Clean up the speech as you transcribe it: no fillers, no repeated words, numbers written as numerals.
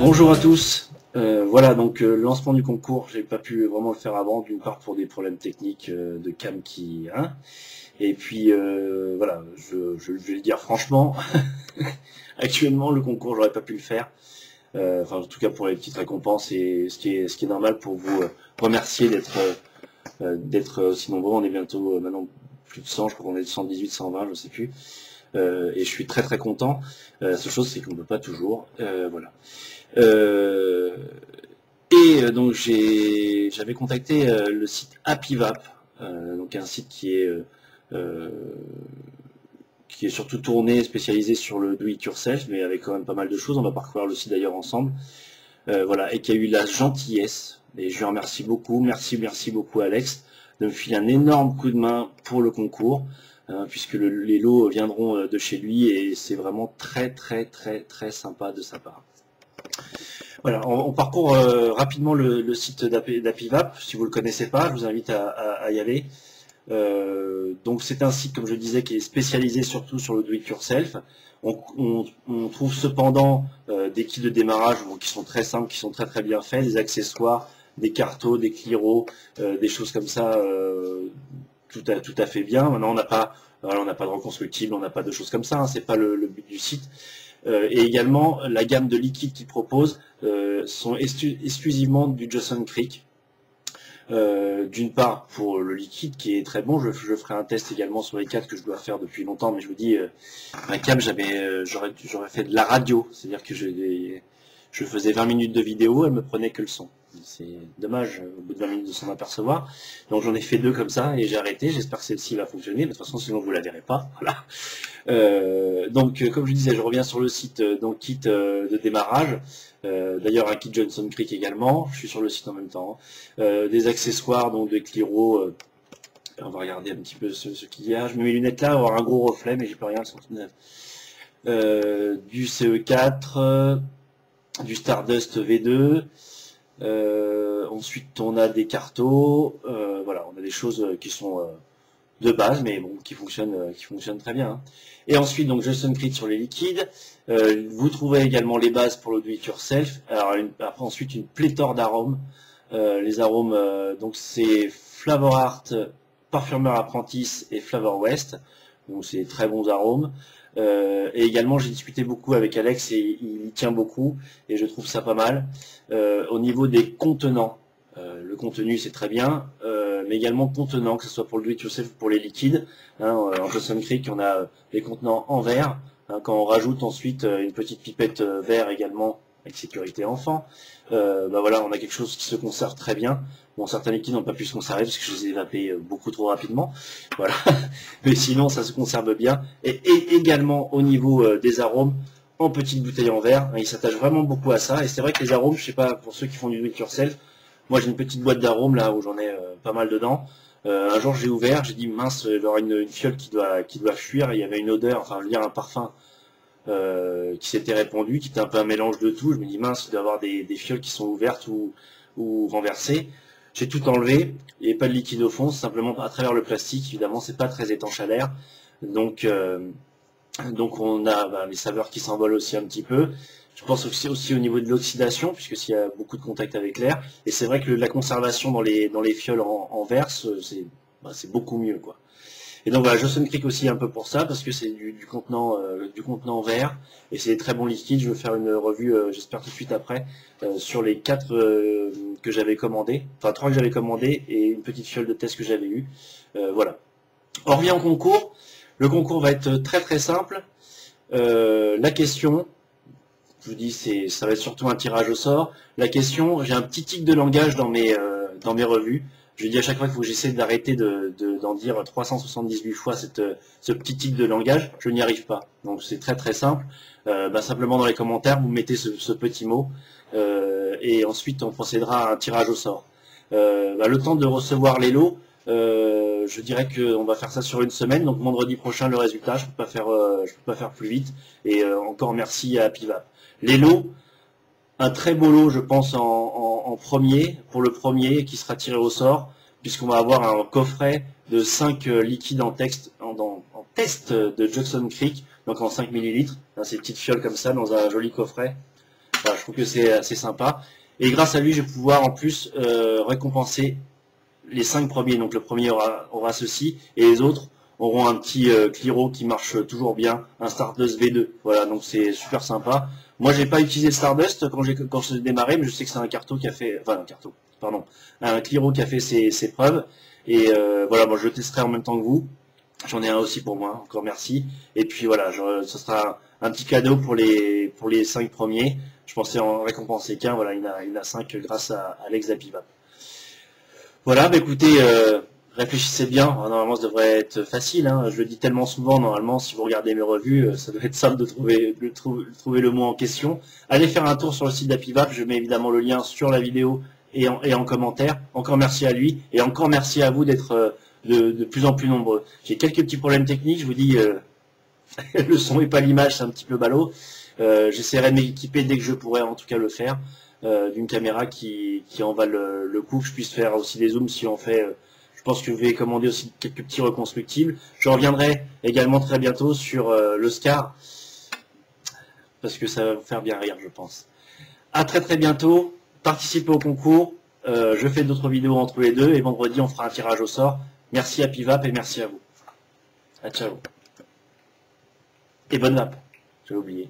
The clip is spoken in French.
Bonjour à tous. Voilà, donc le lancement du concours, j'ai pas pu vraiment le faire avant, d'une part pour des problèmes techniques de cam qui, hein, et puis voilà, je vais le dire franchement, actuellement le concours j'aurais pas pu le faire. Enfin en tout cas pour les petites récompenses et ce qui est normal pour vous remercier d'être si nombreux. On est bientôt maintenant plus de 100, je crois qu'on est de 118, 120, je sais plus. Et je suis très très content. La seule chose c'est qu'on ne peut pas toujours. Voilà. Donc j'avais contacté le site HappyVap, donc un site euh, qui est surtout tourné, spécialisé sur le do-it-yourself, mais avec quand même pas mal de choses. On va parcourir le site d'ailleurs ensemble. Voilà, et qui a eu la gentillesse, et je lui remercie beaucoup, merci beaucoup Alex, de me filer un énorme coup de main pour le concours, puisque les lots viendront de chez lui, et c'est vraiment très sympa de sa part. Voilà, on parcourt rapidement le site d'HappyVap. Si vous ne le connaissez pas, je vous invite à y aller. Donc c'est un site, comme je disais, qui est spécialisé surtout sur le do-it-yourself. On trouve cependant des kits de démarrage qui sont très simples, qui sont très bien faits, des accessoires, des cartos, des cliros, des choses comme ça, tout à fait bien. Maintenant, on n'a pas de reconstructible, on n'a pas de choses comme ça, hein, c'est pas le but du site. Et également, la gamme de liquides qu'ils proposent sont exclusivement du Jawson Creek. D'une part pour le liquide qui est très bon, je ferai un test également sur les câbles que je dois faire depuis longtemps, mais je vous dis, un câble j'aurais fait de la radio, c'est-à-dire que je faisais 20 minutes de vidéo, elle me prenait que le son. C'est dommage au bout de 20 minutes de s'en apercevoir. Donc j'en ai fait 2 comme ça et j'ai arrêté, j'espère que celle-ci va fonctionner, de toute façon sinon vous la verrez pas. Voilà. Comme je disais, je reviens sur le site, donc kit de démarrage. D'ailleurs un kit Jawson Creek également, je suis sur le site en même temps, des accessoires, donc des cliros, on va regarder un petit peu ce qu'il y a, je mets mes lunettes là, avoir un gros reflet mais j'ai pas rien, du CE4, du Stardust V2, ensuite on a des cartos, voilà, on a des choses qui sont de base, mais bon, qui fonctionnent très bien, hein. Et ensuite, donc, Jawson Creek sur les liquides. Vous trouverez également les bases pour le do-it-yourself. Alors, après, ensuite, une pléthore d'arômes. Les arômes, donc, c'est Flavor Art, Parfumeur Apprentice et Flavor West. Donc, c'est très bons arômes. Et également, j'ai discuté beaucoup avec Alex et il y tient beaucoup. Et je trouve ça pas mal. Au niveau des contenants, le contenu, c'est très bien. Mais également contenant, que ce soit pour le do-it-yourself ou pour les liquides. Hein, en Jawson Creek, on a des contenants en verre. Hein, quand on rajoute ensuite une petite pipette verre également, avec sécurité enfant, voilà, on a quelque chose qui se conserve très bien. Bon, certains liquides n'ont pas pu se conserver parce que je les ai évaporés beaucoup trop rapidement. Voilà. Mais sinon, ça se conserve bien. Et également au niveau des arômes, en petites bouteilles en verre. Hein, ils s'attachent vraiment beaucoup à ça. Et c'est vrai que les arômes, je sais pas, pour ceux qui font du do-it-yourself, moi j'ai une petite boîte d'arômes là où j'en ai pas mal dedans. Un jour j'ai ouvert, j'ai dit mince, il y aura une fiole qui doit fuir, et il y avait une odeur, enfin je veux dire un parfum qui s'était répandu, qui était un peu un mélange de tout. Je me dis mince, il doit y avoir des fioles qui sont ouvertes ou renversées. J'ai tout enlevé, il n'y avait pas de liquide au fond, simplement à travers le plastique, évidemment c'est pas très étanche à l'air. Donc on a les saveurs qui s'envolent aussi un petit peu. Je pense aussi au niveau de l'oxydation, puisque s'il y a beaucoup de contact avec l'air, et c'est vrai que la conservation dans les fioles en verre, c'est beaucoup mieux, quoi. Et donc voilà, Jawson Creek aussi un peu pour ça, parce que c'est du contenant verre, et c'est des très bons liquides. Je vais faire une revue, j'espère tout de suite après, sur les 4 que j'avais commandés, enfin 3 que j'avais commandés, et une petite fiole de test que j'avais eue. Voilà. On revient au concours. Le concours va être très simple. La question, je vous dis, ça va être surtout un tirage au sort. La question, j'ai un petit tic de langage dans mes revues. Je dis à chaque fois qu'il faut que j'essaie d'arrêter d'en dire 378 fois ce petit tic de langage. Je n'y arrive pas. Donc c'est très simple. Simplement dans les commentaires, vous mettez ce petit mot. Et ensuite, on procédera à un tirage au sort. Le temps de recevoir les lots, je dirais qu'on va faire ça sur une semaine, donc vendredi prochain le résultat. Je peux pas faire plus vite. Et encore merci à HappyVap. Les lots, un très beau lot, je pense, en premier, pour le premier qui sera tiré au sort, puisqu'on va avoir un coffret de 5 liquides en test de Jawson Creek, donc en 5 ml, dans ces petites fioles comme ça, dans un joli coffret. Voilà, je trouve que c'est assez sympa. Et grâce à lui, je vais pouvoir en plus récompenser les 5 premiers. Donc le premier aura ceci, et les autres auront un petit Cliro qui marche toujours bien, un Stardust V2. Voilà, donc c'est super sympa. Moi, j'ai pas utilisé Stardust quand j'ai démarré, mais je sais que c'est un carto qui a fait, enfin un carto, pardon, un Cliro qui a fait ses preuves. Et voilà, moi je le testerai en même temps que vous. J'en ai un aussi pour moi, encore merci. Et puis voilà, ce sera un petit cadeau pour les 5 premiers. Je pensais en récompenser qu'un, voilà, il y en a 5 grâce à Alex d'Apivap. Voilà, bah écoutez, réfléchissez bien. Normalement, ça devrait être facile, hein. Je le dis tellement souvent, normalement, si vous regardez mes revues, ça doit être simple de trouver le mot en question. Allez faire un tour sur le site d'Apivap, je mets évidemment le lien sur la vidéo et en commentaire. Encore merci à lui, et encore merci à vous d'être de plus en plus nombreux. J'ai quelques petits problèmes techniques, je vous dis, le son et pas l'image, c'est un petit peu ballot. J'essaierai de m'équiper dès que je pourrai en tout cas le faire, d'une caméra qui en va le coup, que je puisse faire aussi des zooms si on fait. Je pense que je vais commander aussi quelques petits reconstructibles. Je reviendrai également très bientôt sur le Scar, parce que ça va vous faire bien rire, je pense. À très bientôt, participez au concours, je fais d'autres vidéos entre les deux, et vendredi on fera un tirage au sort. Merci à Apivap et merci à vous. À ciao. Et bonne vape, j'ai oublié.